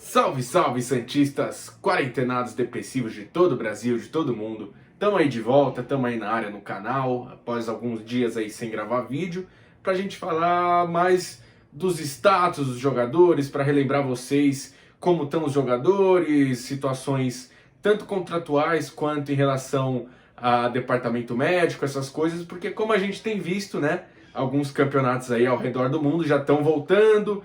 Salve, salve, santistas, quarentenados depressivos de todo o Brasil, de todo mundo. Tamo aí de volta, tamo aí na área no canal, após alguns dias aí sem gravar vídeo, pra gente falar mais dos status dos jogadores, pra relembrar vocês como estão os jogadores, situações tanto contratuais quanto em relação a departamento médico, essas coisas, porque como a gente tem visto, né, alguns campeonatos aí ao redor do mundo já estão voltando.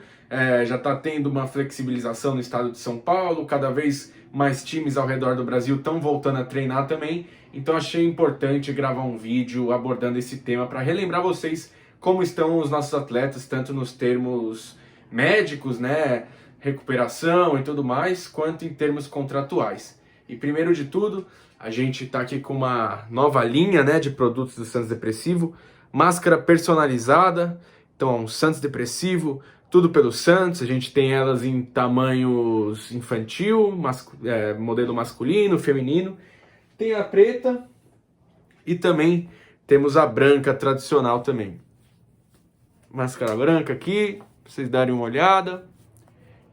Já está tendo uma flexibilização no estado de São Paulo, cada vez mais times ao redor do Brasil estão voltando a treinar também, então achei importante gravar um vídeo abordando esse tema para relembrar vocês como estão os nossos atletas, tanto nos termos médicos, né, recuperação e tudo mais, quanto em termos contratuais. E primeiro de tudo, a gente está aqui com uma nova linha, né, de produtos do Santos Depressivo, máscara personalizada, então Santos Depressivo, tudo pelo Santos. A gente tem elas em tamanhos infantil, modelo masculino, feminino. Tem a preta e também temos a branca tradicional também. Máscara branca aqui, pra vocês darem uma olhada.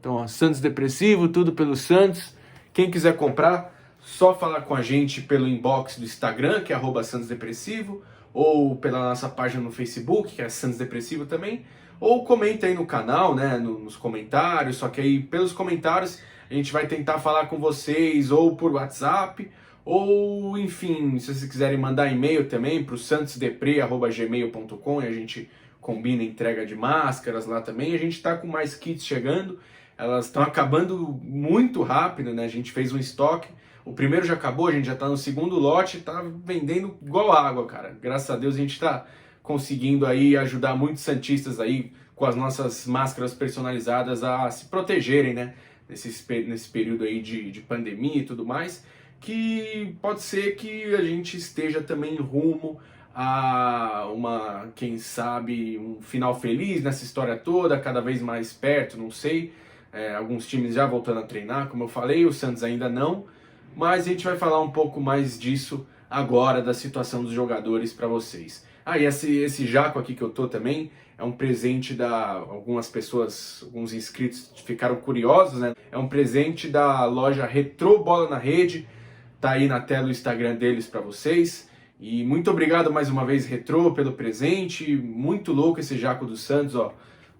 Então, ó, Santos Depressivo, tudo pelo Santos. Quem quiser comprar, só falar com a gente pelo inbox do Instagram, que é @SantosDepressivo, ou pela nossa página no Facebook, que é Santos Depressivo também, ou comenta aí no canal, né, nos comentários, só que aí pelos comentários a gente vai tentar falar com vocês, ou por WhatsApp, ou enfim, se vocês quiserem mandar e-mail também para o santosdepre@gmail.com, e a gente combina entrega de máscaras lá também. A gente está com mais kits chegando, elas estão acabando muito rápido, né, a gente fez um estoque. O primeiro já acabou, a gente já está no segundo lote, está vendendo igual água, cara. Graças a Deus a gente está conseguindo aí ajudar muitos santistas aí com as nossas máscaras personalizadas a se protegerem, né? Nesse período aí de pandemia e tudo mais, que pode ser que a gente esteja também rumo a quem sabe, um final feliz nessa história toda, cada vez mais perto, não sei. Alguns times já voltando a treinar, como eu falei, o Santos ainda não. Mas a gente vai falar um pouco mais disso agora, da situação dos jogadores para vocês. E esse jaco aqui que eu tô também é um presente da... Algumas pessoas, alguns inscritos ficaram curiosos, né? É um presente da loja Retro Bola na Rede. Tá aí na tela o Instagram deles para vocês. E muito obrigado mais uma vez, Retro, pelo presente. Muito louco esse jaco do Santos, ó.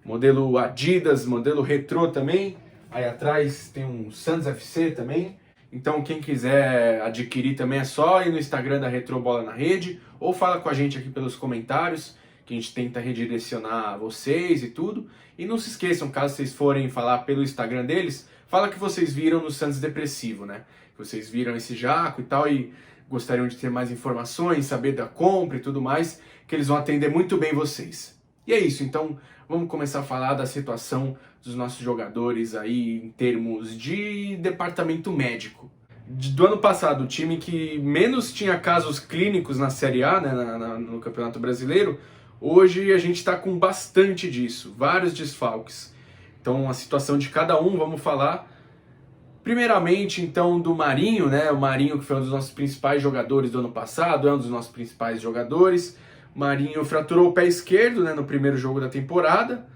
Modelo Adidas, modelo Retro também. Aí atrás tem um Santos FC também. Então quem quiser adquirir também é só ir no Instagram da Retro Bola na Rede, ou fala com a gente aqui pelos comentários, que a gente tenta redirecionar vocês e tudo. E não se esqueçam, caso vocês forem falar pelo Instagram deles, fala que vocês viram no Santos Depressivo, né? Que vocês viram esse jaco e tal, e gostariam de ter mais informações, saber da compra e tudo mais, que eles vão atender muito bem vocês. E é isso, então vamos começar a falar da situação dos nossos jogadores aí em termos de departamento médico. Do ano passado, o time que menos tinha casos clínicos na Série A, né, no Campeonato Brasileiro, hoje a gente está com bastante disso, vários desfalques. Então a situação de cada um, vamos falar. Primeiramente, então, do Marinho, né? O Marinho, que foi um dos nossos principais jogadores do ano passado, é um dos nossos principais jogadores. Marinho fraturou o pé esquerdo, né, no primeiro jogo da temporada,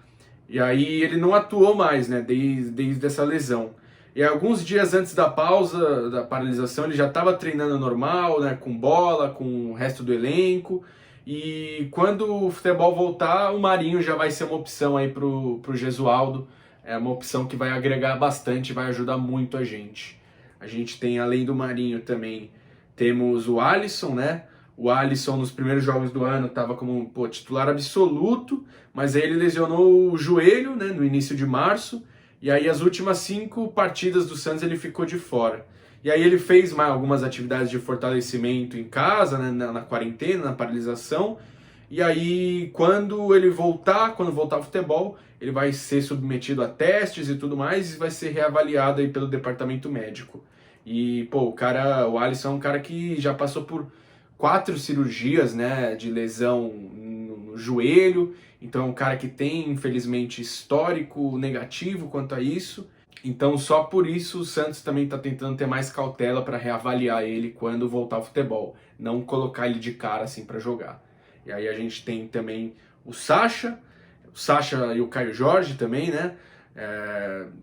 e aí ele não atuou mais, né, desde essa lesão. E alguns dias antes da pausa, da paralisação, ele já estava treinando normal, né, com bola, com o resto do elenco. E quando o futebol voltar, o Marinho já vai ser uma opção aí pro Gesualdo. É uma opção que vai agregar bastante, vai ajudar muito a gente. A gente tem, além do Marinho também, temos o Alisson, né? O Alisson nos primeiros jogos do ano estava como titular absoluto, mas aí ele lesionou o joelho, né, no início de março, e aí as últimas 5 partidas do Santos ele ficou de fora. E aí ele fez mais algumas atividades de fortalecimento em casa, né, na quarentena, na paralisação, e aí quando voltar ao futebol, ele vai ser submetido a testes e tudo mais, e vai ser reavaliado aí pelo departamento médico. E, o Alisson é um cara que já passou por 4 cirurgias, né, de lesão no joelho, então é um cara que tem, infelizmente, histórico negativo quanto a isso. Então só por isso o Santos também está tentando ter mais cautela para reavaliar ele quando voltar ao futebol, não colocar ele de cara assim para jogar. E aí a gente tem também o Sacha e o Caio Jorge também, né?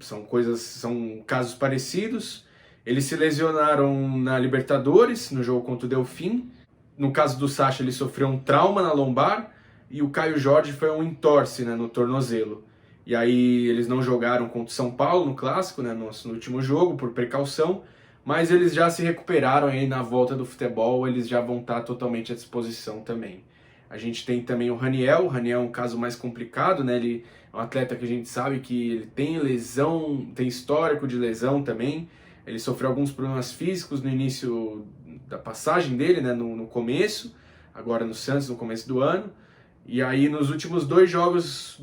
São casos parecidos. Eles se lesionaram na Libertadores, no jogo contra o Delfim. No caso do Sacha, ele sofreu um trauma na lombar, e o Caio Jorge foi um entorse, né, no tornozelo. E aí eles não jogaram contra o São Paulo no Clássico, né, no último jogo, por precaução, mas eles já se recuperaram aí na volta do futebol, eles já vão estar totalmente à disposição também. A gente tem também o Raniel é um caso mais complicado, né, ele é um atleta que a gente sabe que ele tem lesão, tem histórico de lesão também, ele sofreu alguns problemas físicos no início da passagem dele, né, no começo, agora no Santos, no começo do ano. E aí nos últimos dois jogos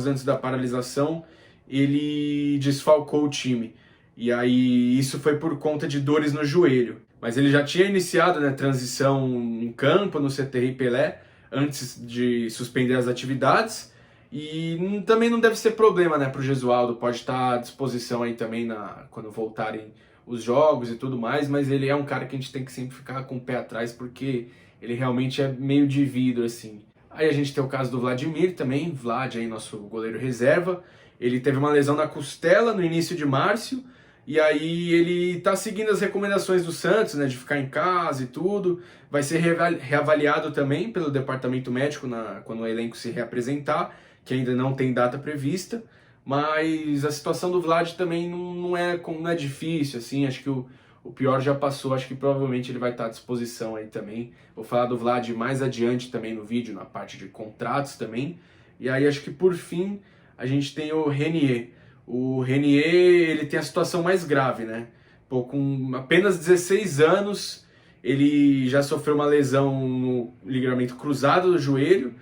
antes da paralisação, ele desfalcou o time. E aí isso foi por conta de dores no joelho. Mas ele já tinha iniciado, né, transição em campo no CTI Pelé antes de suspender as atividades. E também não deve ser problema, né, para o Gesualdo. Pode estar à disposição aí também quando voltarem os jogos e tudo mais. Mas ele é um cara que a gente tem que sempre ficar com o pé atrás, porque ele realmente é meio de vidro, assim. Aí a gente tem o caso do Vladimir também, Vlad aí, nosso goleiro reserva. Ele teve uma lesão na costela no início de março, e aí ele tá seguindo as recomendações do Santos, né, de ficar em casa e tudo. Vai ser reavaliado também pelo departamento médico quando o elenco se reapresentar, que ainda não tem data prevista. Mas a situação do Vlad também não é difícil, assim, acho que o pior já passou, acho que provavelmente ele vai estar à disposição aí também. Vou falar do Vlad mais adiante também no vídeo, na parte de contratos também. E aí acho que por fim a gente tem o Renier. O Renier, ele tem a situação mais grave, né? Pô, com apenas 16 anos, ele já sofreu uma lesão no ligamento cruzado do joelho,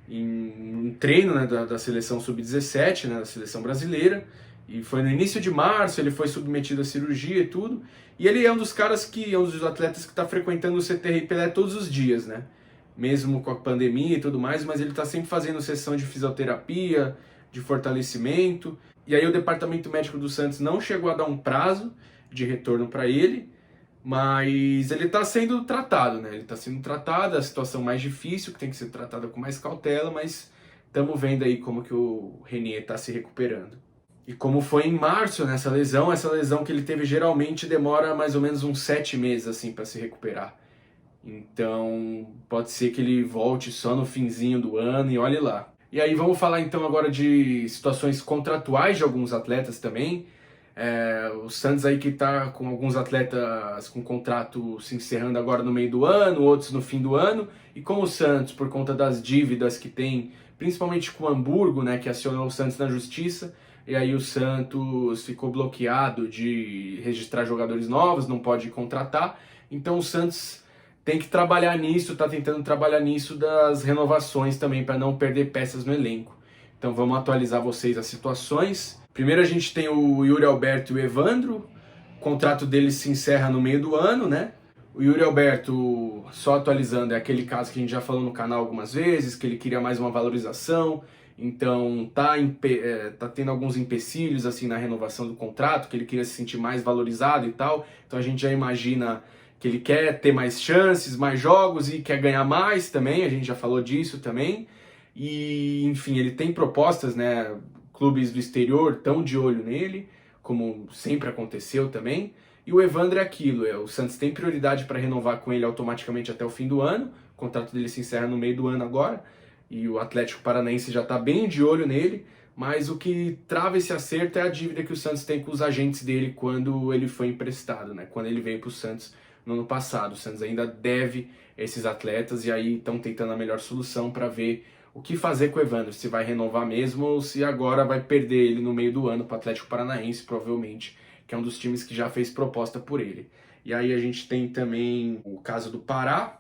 em um treino, né, da seleção sub-17, né, da seleção brasileira. E foi no início de março, ele foi submetido à cirurgia e tudo. E ele é um dos atletas que está frequentando o CTI Pelé todos os dias, né? Mesmo com a pandemia e tudo mais, mas ele está sempre fazendo sessão de fisioterapia, de fortalecimento. E aí o departamento médico do Santos não chegou a dar um prazo de retorno para ele, mas ele está sendo tratado, né? Ele está sendo tratado, é a situação mais difícil, que tem que ser tratada com mais cautela, mas estamos vendo aí como que o Renier está se recuperando. E como foi em março nessa lesão, essa lesão que ele teve geralmente demora mais ou menos uns 7 meses assim para se recuperar. Então pode ser que ele volte só no finzinho do ano e olhe lá. E aí vamos falar então agora de situações contratuais de alguns atletas também. O Santos aí que está com alguns atletas com contrato se encerrando agora no meio do ano, outros no fim do ano. E com o Santos, por conta das dívidas que tem, principalmente com o Hamburgo, né, que acionou o Santos na justiça, e aí o Santos ficou bloqueado de registrar jogadores novos, não pode contratar. Então o Santos tem que trabalhar nisso, está tentando trabalhar nisso das renovações também, para não perder peças no elenco. Então vamos atualizar vocês as situações. Primeiro a gente tem o Yuri Alberto e o Evandro. O contrato deles se encerra no meio do ano, né? O Yuri Alberto, só atualizando, é aquele caso que a gente já falou no canal algumas vezes, que ele queria mais uma valorização. Então tá tendo alguns empecilhos assim na renovação do contrato, que ele queria se sentir mais valorizado e tal. Então a gente já imagina que ele quer ter mais chances, mais jogos e quer ganhar mais também, a gente já falou disso também. E enfim, ele tem propostas, né? Clubes do exterior estão de olho nele, como sempre aconteceu também. E o Evandro é aquilo, o Santos tem prioridade para renovar com ele automaticamente até o fim do ano. O contrato dele se encerra no meio do ano agora. E o Atlético Paranaense já está bem de olho nele, mas o que trava esse acerto é a dívida que o Santos tem com os agentes dele quando ele foi emprestado, né? Quando ele veio para o Santos no ano passado. O Santos ainda deve esses atletas e aí estão tentando a melhor solução para ver o que fazer com o Evandro, se vai renovar mesmo ou se agora vai perder ele no meio do ano para o Atlético Paranaense, provavelmente, que é um dos times que já fez proposta por ele. E aí a gente tem também o caso do Pará.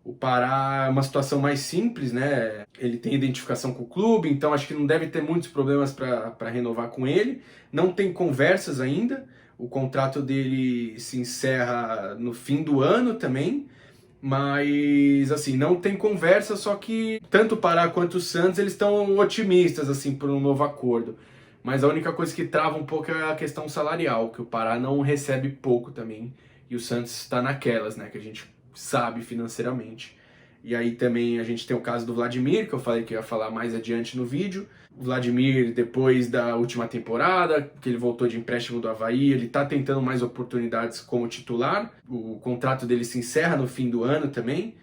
O Pará é uma situação mais simples, né? Ele tem identificação com o clube, então acho que não deve ter muitos problemas para renovar com ele. Não tem conversas ainda. O contrato dele se encerra no fim do ano também. Mas, assim, não tem conversa, só que tanto o Pará quanto o Santos, eles estão otimistas, assim, por um novo acordo. Mas a única coisa que trava um pouco é a questão salarial, que o Pará não recebe pouco também. E o Santos está naquelas, né? Que a gente sabe financeiramente. E aí também a gente tem o caso do Vladimir, que eu falei que ia falar mais adiante no vídeo. O Vladimir, depois da última temporada, que ele voltou de empréstimo do Avaí, ele tá tentando mais oportunidades como titular. O contrato dele se encerra no fim do ano também.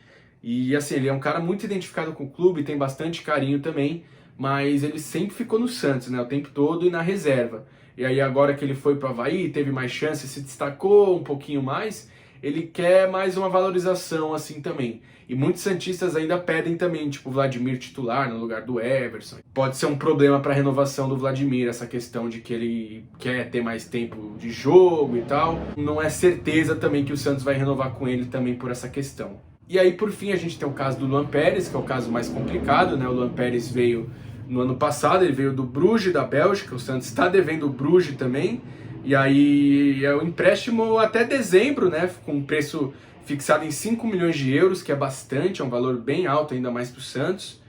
E assim, ele é um cara muito identificado com o clube, tem bastante carinho também, mas ele sempre ficou no Santos, né, o tempo todo e na reserva. E aí agora que ele foi para o Avaí, teve mais chance, se destacou um pouquinho mais, ele quer mais uma valorização assim também. E muitos santistas ainda pedem também, tipo o Vladimir titular no lugar do Everson. Pode ser um problema para a renovação do Vladimir, essa questão de que ele quer ter mais tempo de jogo e tal. Não é certeza também que o Santos vai renovar com ele também por essa questão. E aí, por fim, a gente tem o caso do Luan Pérez, que é o caso mais complicado, né? O Luan Pérez veio no ano passado, ele veio do Bruges, da Bélgica, o Santos está devendo o Bruges também, e aí é o empréstimo até dezembro, né? Com um preço fixado em 5 milhões de euros, que é bastante, é um valor bem alto, ainda mais para o Santos.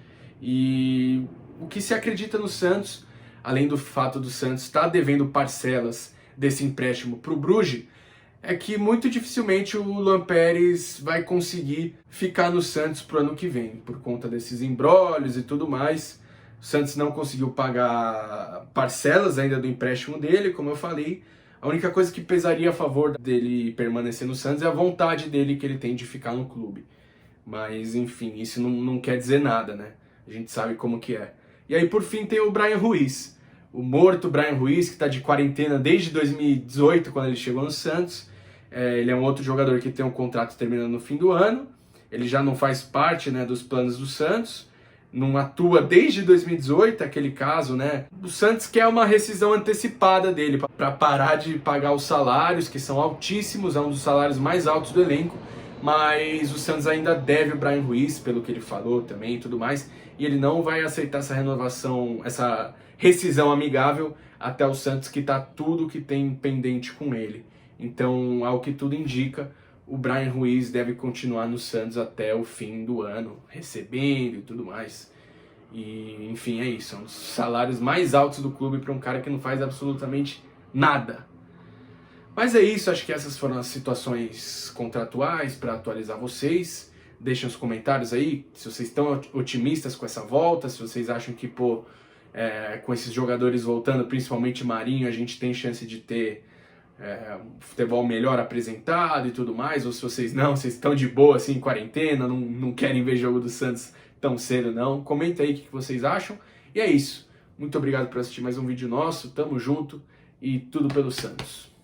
E o que se acredita no Santos, além do fato do Santos estar devendo parcelas desse empréstimo para o Bruges, é que muito dificilmente o Luan Pérez vai conseguir ficar no Santos pro ano que vem, por conta desses imbróglios e tudo mais. O Santos não conseguiu pagar parcelas ainda do empréstimo dele, como eu falei. A única coisa que pesaria a favor dele permanecer no Santos é a vontade dele que ele tem de ficar no clube. Mas, enfim, isso não quer dizer nada, né? A gente sabe como que é. E aí, por fim, tem o Bryan Ruiz. O morto Bryan Ruiz, que está de quarentena desde 2018, quando ele chegou no Santos. Ele é um outro jogador que tem um contrato terminando no fim do ano. Ele já não faz parte, né, dos planos do Santos. Não atua desde 2018, aquele caso, né? O Santos quer uma rescisão antecipada dele para parar de pagar os salários, que são altíssimos, é um dos salários mais altos do elenco. Mas o Santos ainda deve o Bryan Ruiz, pelo que ele falou também e tudo mais. E ele não vai aceitar essa renovação, essa rescisão amigável até o Santos quitar tudo que tem pendente com ele. Então, ao que tudo indica, o Bryan Ruiz deve continuar no Santos até o fim do ano, recebendo e tudo mais. E, enfim, é isso. São os salários mais altos do clube para um cara que não faz absolutamente nada. Mas é isso, acho que essas foram as situações contratuais para atualizar vocês. Deixem os comentários aí se vocês estão otimistas com essa volta, se vocês acham que, com esses jogadores voltando, principalmente Marinho, a gente tem chance de ter um futebol melhor apresentado e tudo mais, ou se vocês estão de boa assim em quarentena, não querem ver jogo do Santos tão cedo não. Comenta aí o que vocês acham. E é isso. Muito obrigado por assistir mais um vídeo nosso, tamo junto e tudo pelo Santos.